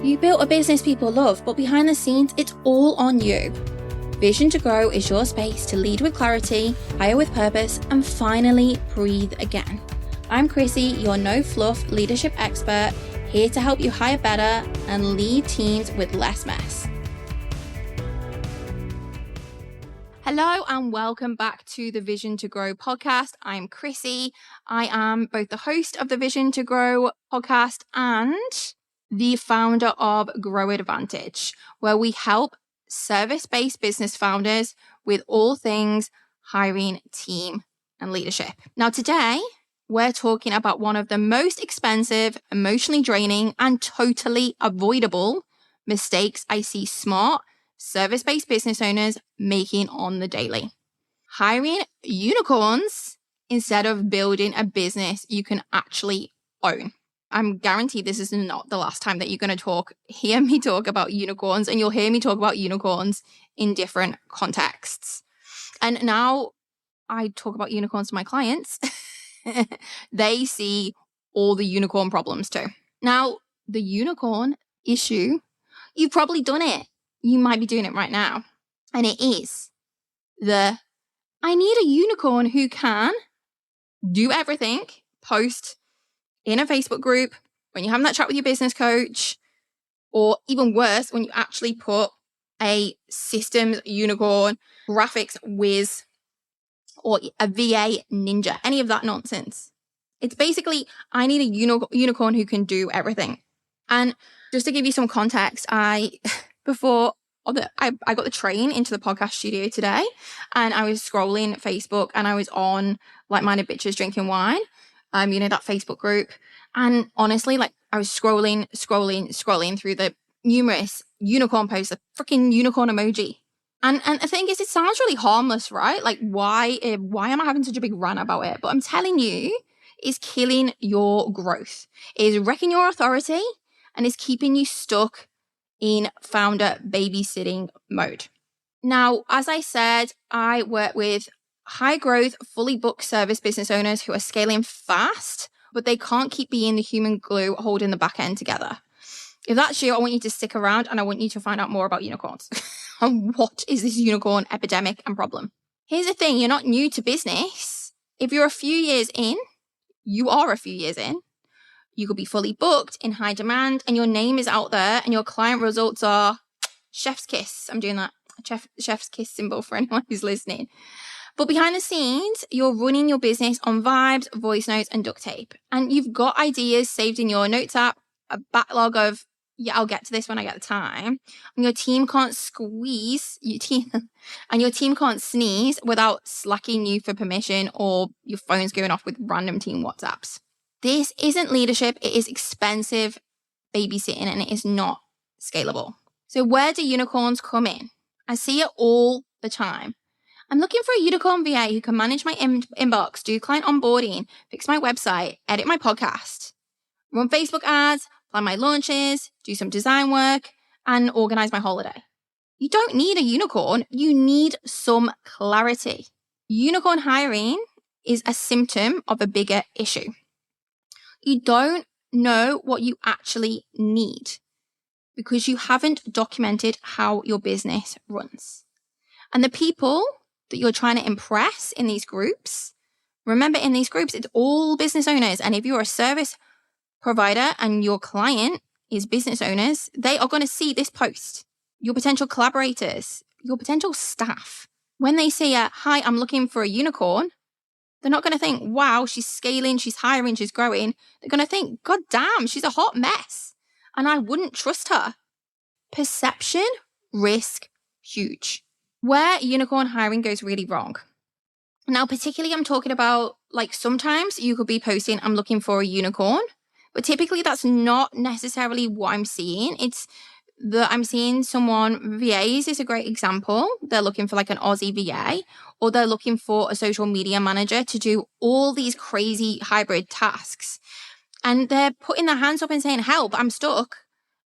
You built a business people love, but behind the scenes, it's all on you. Vision to Grow is your space to lead with clarity, hire with purpose, and finally breathe again. I'm Chrissy, your no-fluff leadership expert, here to help you hire better and lead teams with less mess. Hello and welcome back to the Vision to Grow podcast. I'm Chrissy. I am both the host of the Vision to Grow podcast and the founder of Grow Advantage, where we help service-based business founders with all things hiring, team, and leadership. Now, today, we're talking about one of the most expensive, emotionally draining, and totally avoidable mistakes I see smart, service-based business owners making on the daily. Hiring unicorns instead of building a business you can actually own. I'm guaranteed this is not the last time that you're going to hear me talk about unicorns, and you'll hear me talk about unicorns in different contexts. And now I talk about unicorns to my clients. They see all the unicorn problems too. Now, the unicorn issue, you've probably done it. You might be doing it right now. And it is I need a unicorn who can do everything, post in a Facebook group, when you're having that chat with your business coach, or even worse, when you actually put a systems unicorn, graphics whiz, or a VA ninja, any of that nonsense. It's basically, I need a unicorn who can do everything. And just to give you some context, I got the train into the podcast studio today, and I was scrolling Facebook, and I was on like-minded bitches drinking wine, that Facebook group. And honestly, I was scrolling through the numerous unicorn posts, the freaking unicorn emoji. And the thing is, it sounds really harmless, right? Like, why am I having such a big rant about it? But I'm telling you, it's killing your growth. It is wrecking your authority, and it's keeping you stuck in founder babysitting mode. Now, as I said, I work with high growth, fully booked service business owners who are scaling fast, but they can't keep being the human glue holding the back end together. If that's you, I want you to stick around, and I want you to find out more about unicorns. And what is this unicorn epidemic and problem? Here's the thing, you're not new to business. If you're a few years in, you are a few years in, you could be fully booked, in high demand, and your name is out there, and your client results are chef's kiss. I'm doing that chef's kiss symbol for anyone who's listening. But behind the scenes, you're running your business on vibes, voice notes, and duct tape. And you've got ideas saved in your notes app, a backlog of, I'll get to this when I get the time. And your team can't your team can't sneeze without slacking you for permission, or your phone's going off with random team WhatsApps. This isn't leadership. It is expensive babysitting, and it is not scalable. So where do unicorns come in? I see it all the time. I'm looking for a unicorn VA who can manage my inbox, do client onboarding, fix my website, edit my podcast, run Facebook ads, plan my launches, do some design work, and organize my holiday. You don't need a unicorn. You need some clarity. Unicorn hiring is a symptom of a bigger issue. You don't know what you actually need because you haven't documented how your business runs. And the people that you're trying to impress in these groups, remember, in these groups, it's all business owners. And if you're a service provider and your client is business owners, they are going to see this post. Your potential collaborators, your potential staff, when they say, hi, I'm looking for a unicorn, they're not going to think, wow, she's scaling, she's hiring, she's growing. They're going to think, God damn, she's a hot mess, and I wouldn't trust her. Perception, risk, huge. Where unicorn hiring goes really wrong. Now, particularly I'm talking about, sometimes you could be posting, I'm looking for a unicorn, but typically that's not necessarily what I'm seeing. I'm seeing someone, VAs is a great example. They're looking for an Aussie VA, or they're looking for a social media manager to do all these crazy hybrid tasks. And they're putting their hands up and saying, help, I'm stuck.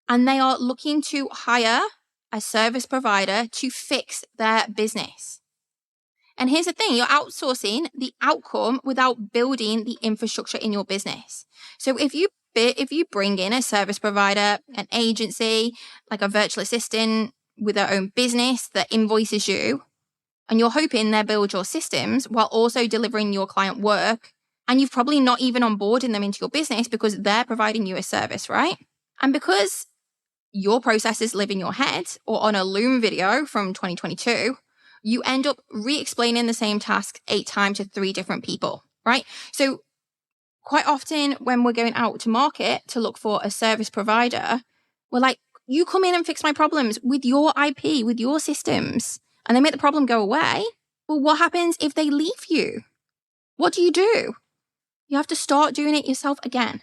And they are looking to hire a service provider to fix their business. And here's the thing, you're outsourcing the outcome without building the infrastructure in your business. So if you fit if you bring in a service provider, an agency, like a virtual assistant with their own business that invoices you, and you're hoping they build your systems while also delivering your client work, and you've probably not even onboarding them into your business because they're providing you a service, right? And because your processes live in your head or on a Loom video from 2022, you end up re-explaining the same task 8 times to 3 different people, right? So quite often when we're going out to market to look for a service provider, we're like, you come in and fix my problems with your IP, with your systems, and they make the problem go away. Well, what happens if they leave you? What do? You have to start doing it yourself again.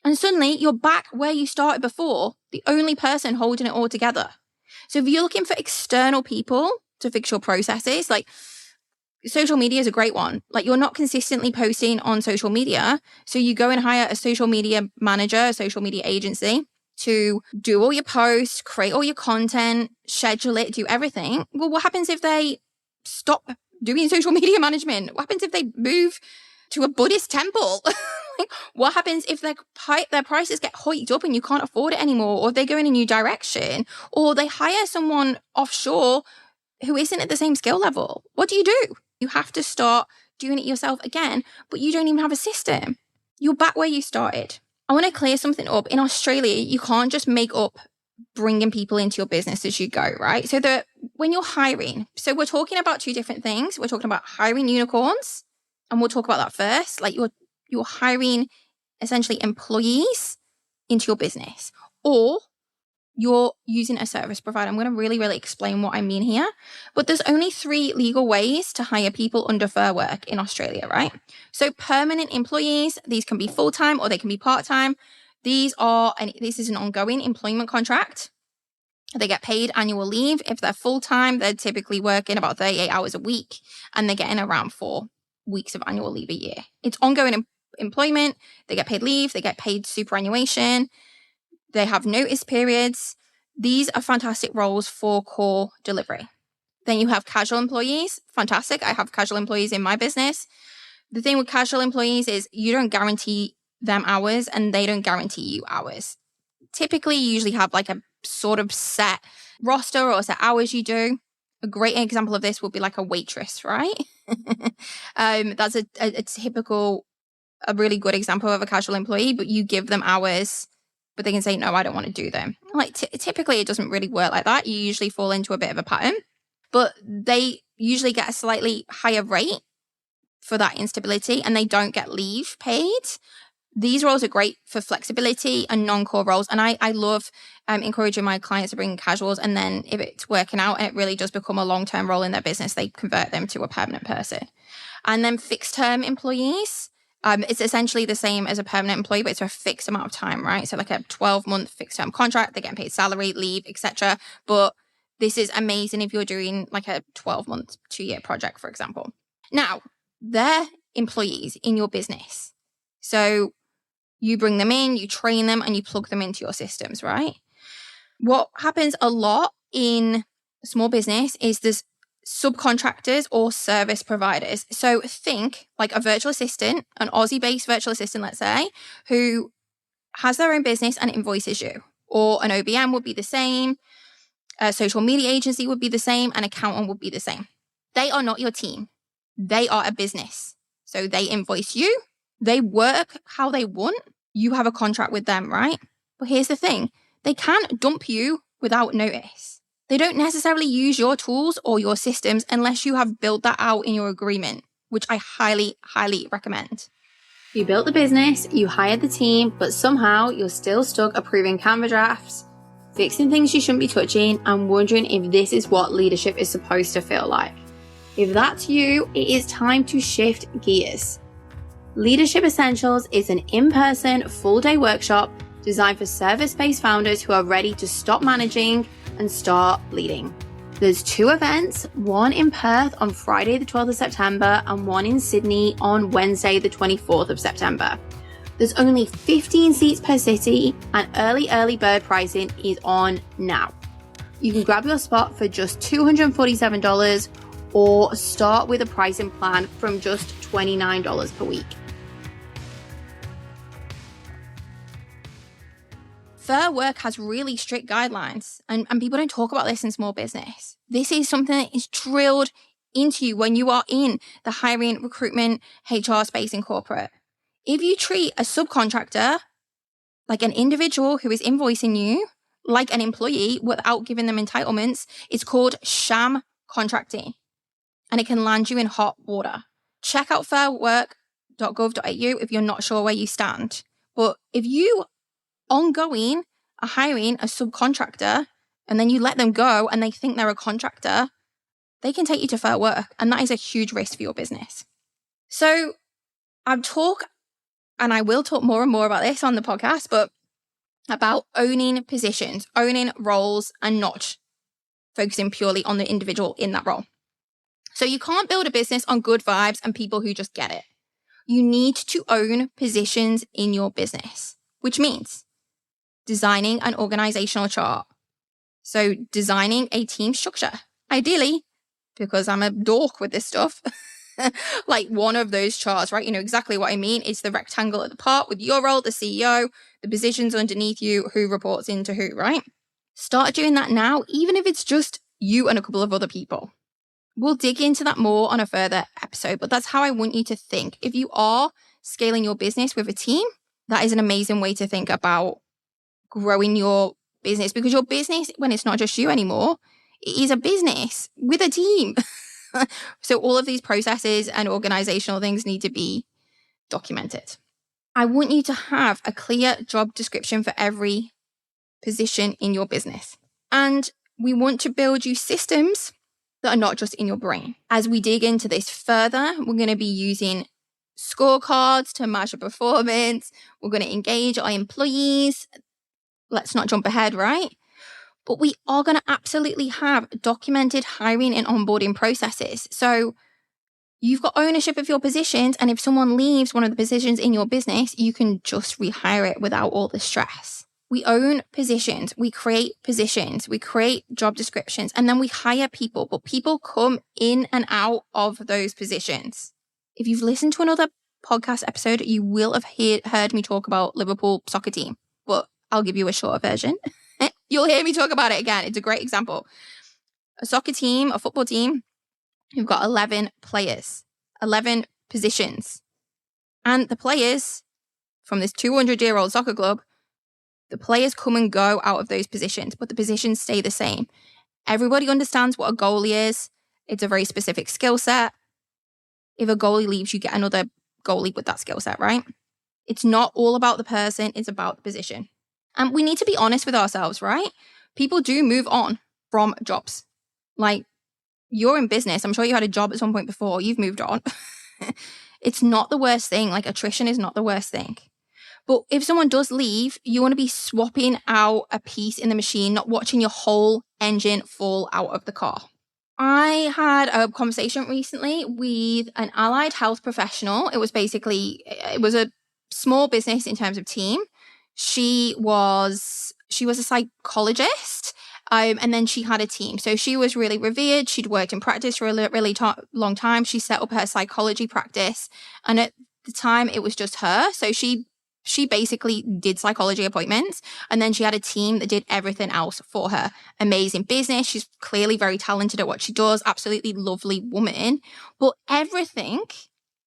And suddenly you're back where you started before, the only person holding it all together. So if you're looking for external people to fix your processes, like social media is a great one. Like you're not consistently posting on social media. So you go and hire a social media manager, a social media agency to do all your posts, create all your content, schedule it, do everything. Well, what happens if they stop doing social media management? What happens if they move to a Buddhist temple? What happens if their prices get hiked up and you can't afford it anymore, or they go in a new direction, or they hire someone offshore who isn't at the same skill level? What do? You have to start doing it yourself again, but you don't even have a system. You're back where you started. I want to clear something up. In Australia, you can't just make up bringing people into your business as you go, right? So when you're hiring, so we're talking about 2 different things. We're talking about hiring unicorns, and we'll talk about that first. Like you're hiring essentially employees into your business, or you're using a service provider. I'm going to really, really explain what I mean here. But there's only 3 legal ways to hire people under Fair Work in Australia, right? So permanent employees, these can be full-time or they can be part-time. This is an ongoing employment contract. They get paid annual leave. If they're full-time, they're typically working about 38 hours a week, and they're getting around 4 weeks of annual leave a year. It's ongoing employment. They get paid leave. They get paid superannuation. They have notice periods. These are fantastic roles for core delivery. Then you have casual employees. Fantastic. I have casual employees in my business. The thing with casual employees is you don't guarantee them hours and they don't guarantee you hours. Typically, you usually have like a sort of set roster or set hours you do. A great example of this would be like a waitress, right? That's a typical, a really good example of a casual employee, but you give them hours, but they can say, no, I don't want to do them. Like typically it doesn't really work like that. You usually fall into a bit of a pattern, but they usually get a slightly higher rate for that instability, and they don't get leave paid. These roles are great for flexibility and non-core roles. And I love encouraging my clients to bring casuals. And then if it's working out and it really does become a long-term role in their business, they convert them to a permanent person. And then fixed-term employees, it's essentially the same as a permanent employee, but it's for a fixed amount of time, right? So like a 12-month fixed-term contract, they're getting paid salary, leave, etc. But this is amazing if you're doing like a 12-month, 2-year project, for example. Now, they're employees in your business. So you bring them in, you train them, and you plug them into your systems, right? What happens a lot in small business is there's subcontractors or service providers. So think like a virtual assistant, an Aussie-based virtual assistant, let's say, who has their own business and invoices you. Or an OBM would be the same, a social media agency would be the same, an accountant would be the same. They are not your team. They are a business. So they invoice you. They work how they want. You have a contract with them, right? But here's the thing. They can't dump you without notice. They don't necessarily use your tools or your systems unless you have built that out in your agreement, which I highly, highly recommend. You built the business, you hired the team, but somehow you're still stuck approving Canva drafts, fixing things you shouldn't be touching, and wondering if this is what leadership is supposed to feel like. If that's you, it is time to shift gears. Leadership Essentials is an in-person, full-day workshop designed for service-based founders who are ready to stop managing and start leading. There's 2 events, one in Perth on Friday the 12th of September and one in Sydney on Wednesday the 24th of September. There's only 15 seats per city and early bird pricing is on now. You can grab your spot for just $247 or start with a pricing plan from just $29 per week. Fair work has really strict guidelines, and people don't talk about this in small business. This is something that is drilled into you when you are in the hiring, recruitment, HR space in corporate. If you treat a subcontractor like an individual who is invoicing you like an employee without giving them entitlements, it's called sham contracting, and it can land you in hot water. Check out fairwork.gov.au if you're not sure where you stand. But if you ongoing are hiring a subcontractor and then you let them go and they think they're a contractor, they can take you to Fair Work, and that is a huge risk for your business. So I've talked, and I will talk more and more about this on the podcast, but about owning positions, owning roles, and not focusing purely on the individual in that role. So you can't build a business on good vibes and people who just get it. You need to own positions in your business, which means designing an organizational chart. So designing a team structure, ideally, because I'm a dork with this stuff, like one of those charts, right? You know exactly what I mean. It's the rectangle at the top with your role, the CEO, the positions underneath you, who reports into who, right? Start doing that now, even if it's just you and a couple of other people. We'll dig into that more on a further episode, but that's how I want you to think. If you are scaling your business with a team, that is an amazing way to think about growing your business, because your business, when it's not just you anymore, it is a business with a team. So all of these processes and organizational things need to be documented. I want you to have a clear job description for every position in your business. And we want to build you systems that are not just in your brain. As we dig into this further, we're going to be using scorecards to measure performance. We're going to engage our employees. Let's not jump ahead, right? But we are going to absolutely have documented hiring and onboarding processes. So you've got ownership of your positions. And if someone leaves one of the positions in your business, you can just rehire it without all the stress. We own positions. We create positions. We create job descriptions. And then we hire people. But people come in and out of those positions. If you've listened to another podcast episode, you will have heard me talk about Liverpool soccer team. But I'll give you a shorter version. You'll hear me talk about it again. It's a great example. A soccer team, a football team, you've got 11 players, 11 positions. And the players from this 200-year-old soccer club, the players come and go out of those positions, but the positions stay the same. Everybody understands what a goalie is. It's a very specific skill set. If a goalie leaves, you get another goalie with that skill set, right? It's not all about the person. It's about the position. And we need to be honest with ourselves, right? People do move on from jobs. Like, you're in business. I'm sure you had a job at some point before. You've moved on. It's not the worst thing. Like, attrition is not the worst thing. But if someone does leave, you want to be swapping out a piece in the machine, not watching your whole engine fall out of the car. I had a conversation recently with an allied health professional. It was a small business in terms of team. She was a psychologist, and then she had a team. So she was really revered. She'd worked in practice for a really long time. She set up her psychology practice, and at the time it was just her. So she basically did psychology appointments, and then she had a team that did everything else for her. Amazing business. She's clearly very talented at what she does. Absolutely lovely woman. But everything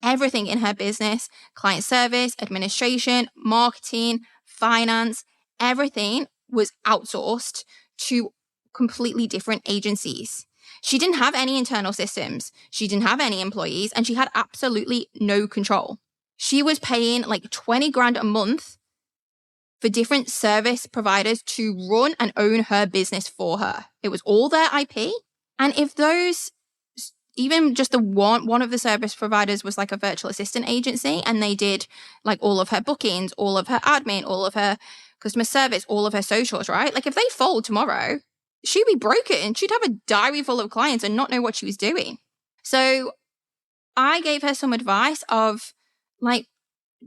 in her business, client service, administration, marketing, finance, everything was outsourced to completely different agencies. She didn't have any internal systems. She didn't have any employees, and she had absolutely no control. She was paying like 20 grand a month for different service providers to run and own her business for her. It was all their IP. And if those, even just the one of the service providers was like a virtual assistant agency, and they did like all of her bookings, all of her admin, all of her customer service, all of her socials, right? Like, if they fold tomorrow, she'd be broken. She'd have a diary full of clients and not know what she was doing. So I gave her some advice of, like,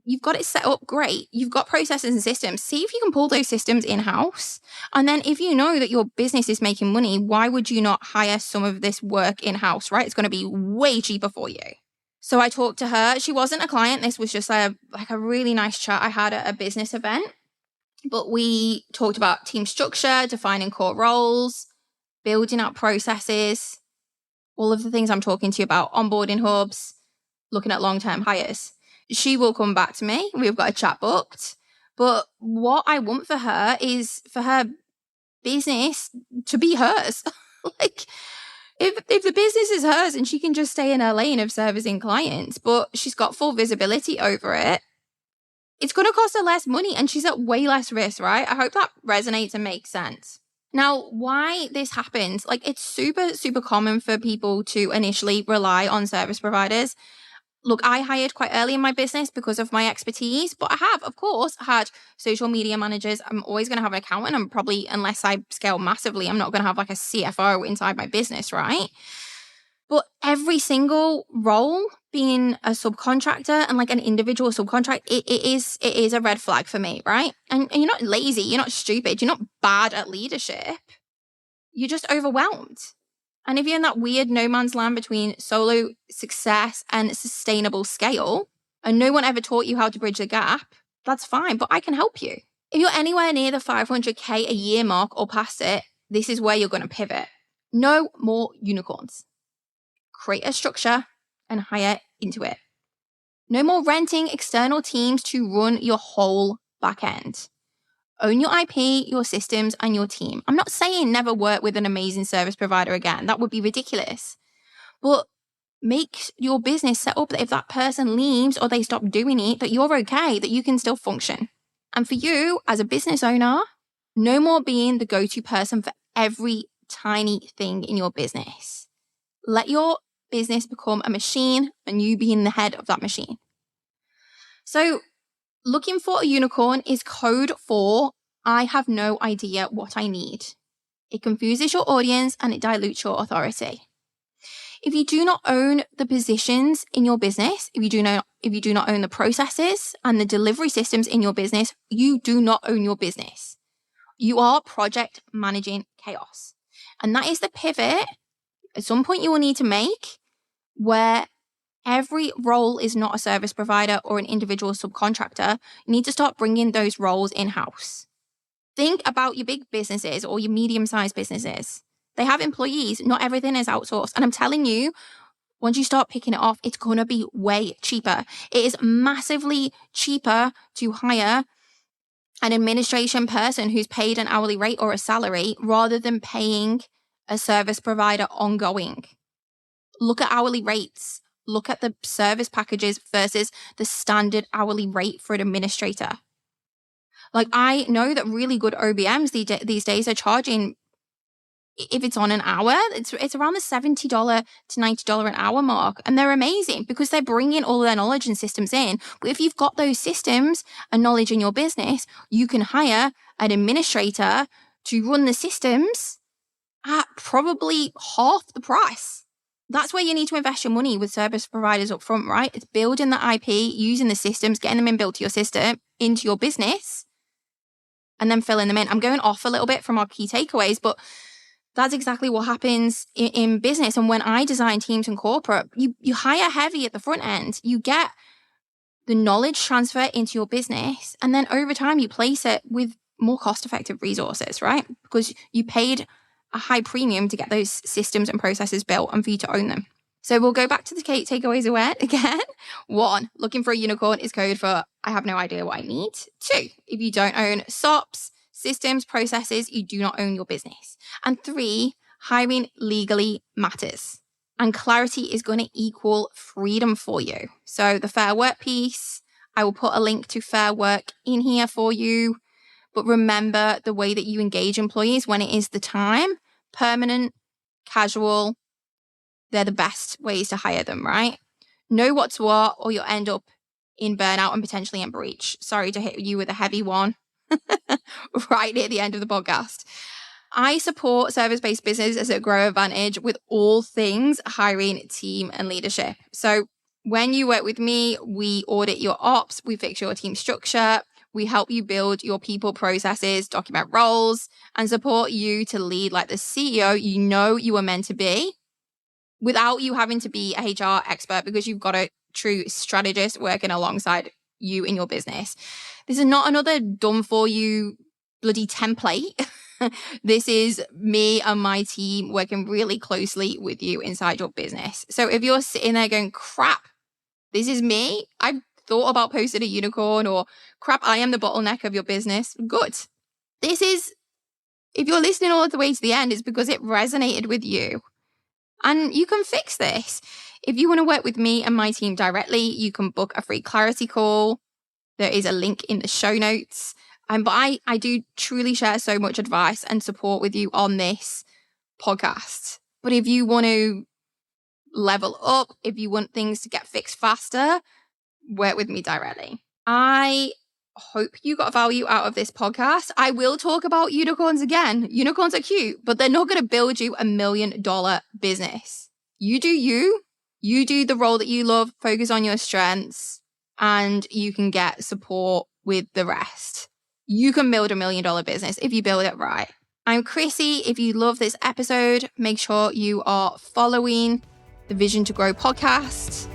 you've got it set up great. You've got processes and systems. See if you can pull those systems in-house. And then if you know that your business is making money, why would you not hire some of this work in-house, right? It's going to be way cheaper for you. So I talked to her. She wasn't a client. This was just a really nice chat I had at a business event. But we talked about team structure, defining core roles, building out processes, all of the things I'm talking to you about, onboarding hubs, looking at long-term hires. She will come back to me. We've got a chat booked. But what I want for her is for her business to be hers. Like, if the business is hers and she can just stay in her lane of servicing clients, but she's got full visibility over it, it's going to cost her less money and she's at way less risk, right? I hope that resonates and makes sense. Now, why this happens, like, it's super, super common for people to initially rely on service providers. Look, I hired quite early in my business because of my expertise, but I have, of course, had social media managers. I'm always going to have an accountant. I'm probably, unless I scale massively, I'm not going to have like a CFO inside my business, right? But every single role, being a subcontractor and like an individual subcontract, it is a red flag for me, right? And you're not lazy, you're not stupid, you're not bad at leadership. You're just overwhelmed. And if you're in that weird no man's land between solo success and sustainable scale, and no one ever taught you how to bridge the gap, that's fine, but I can help you. If you're anywhere near the 500K a year mark or past it, this is where you're going to pivot. No more unicorns. Create a structure and hire into it. No more renting external teams to run your whole back end. Own your IP, your systems, and your team. I'm not saying never work with an amazing service provider again. That would be ridiculous. But make your business set up that if that person leaves or they stop doing it, that you're okay, that you can still function. And for you, as a business owner, no more being the go-to person for every tiny thing in your business. Let your business become a machine and you being the head of that machine. So looking for a unicorn is code for I have no idea what I need. It confuses your audience and it dilutes your authority. If you do not own the positions in your business, if you do not own the processes and the delivery systems in your business, you do not own your business. You are project managing chaos. And that is the pivot at some point you will need to make where every role is not a service provider or an individual subcontractor. You need to start bringing those roles in-house. Think about your big businesses or your medium-sized businesses. They have employees. Not everything is outsourced. And I'm telling you, once you start picking it off, it's going to be way cheaper. It is massively cheaper to hire an administration person who's paid an hourly rate or a salary rather than paying a service provider ongoing. Look at hourly rates. Look at the service packages versus the standard hourly rate for an administrator. Like, I know that really good OBMs these days are charging, if it's on an hour, it's around the $70 to $90 an hour mark. And they're amazing because they're bringing all their knowledge and systems in. But if you've got those systems and knowledge in your business, you can hire an administrator to run the systems at probably half the price. That's where you need to invest your money with service providers up front, right? It's building the IP, using the systems, getting them inbuilt to your system, into your business, and then filling them in. I'm going off a little bit from our key takeaways, but that's exactly what happens in business. And when I design teams in corporate, you hire heavy at the front end. You get the knowledge transfer into your business, and then over time you place it with more cost-effective resources, right? Because you paid a high premium to get those systems and processes built and for you to own them. So we'll go back to the takeaways again. 1, looking for a unicorn is code for I have no idea what I need. 2, if you don't own SOPs, systems, processes, you do not own your business. And 3, hiring legally matters. And clarity is going to equal freedom for you. So the fair work piece, I will put a link to fair work in here for you. But remember the way that you engage employees when it is the time, permanent, casual, they're the best ways to hire them, right? Know what's what, or you'll end up in burnout and potentially in breach. Sorry to hit you with a heavy one right near the end of the podcast. I support service-based businesses at Grow Advantage with all things hiring, team, and leadership. So when you work with me, we audit your ops, we fix your team structure, we help you build your people processes, document roles, and support you to lead like the CEO you know you were meant to be without you having to be a HR expert because you've got a true strategist working alongside you in your business. This is not another done for you bloody template. This is me and my team working really closely with you inside your business. So if you're sitting there going, crap, this is me, I've thought about posting a unicorn, or crap, I am the bottleneck of your business. Good. This is, if you're listening all the way to the end, it's because it resonated with you. And you can fix this. If you want to work with me and my team directly, you can book a free clarity call. There is a link in the show notes. But I do truly share so much advice and support with you on this podcast. But if you want to level up, if you want things to get fixed faster, work with me directly. I hope you got value out of this podcast. I will talk about unicorns again. Unicorns are cute, but they're not going to build you $1 million business. You do you. You do the role that you love, focus on your strengths, and you can get support with the rest. You can build $1 million business if you build it right. I'm Chrissy. If you love this episode, make sure you are following the Vision to Grow podcast,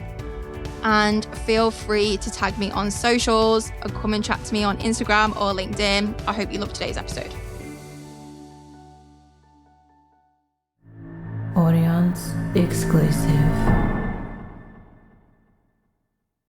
and feel free to tag me on socials or come and chat to me on Instagram or LinkedIn. I hope you loved today's episode. Audience exclusive.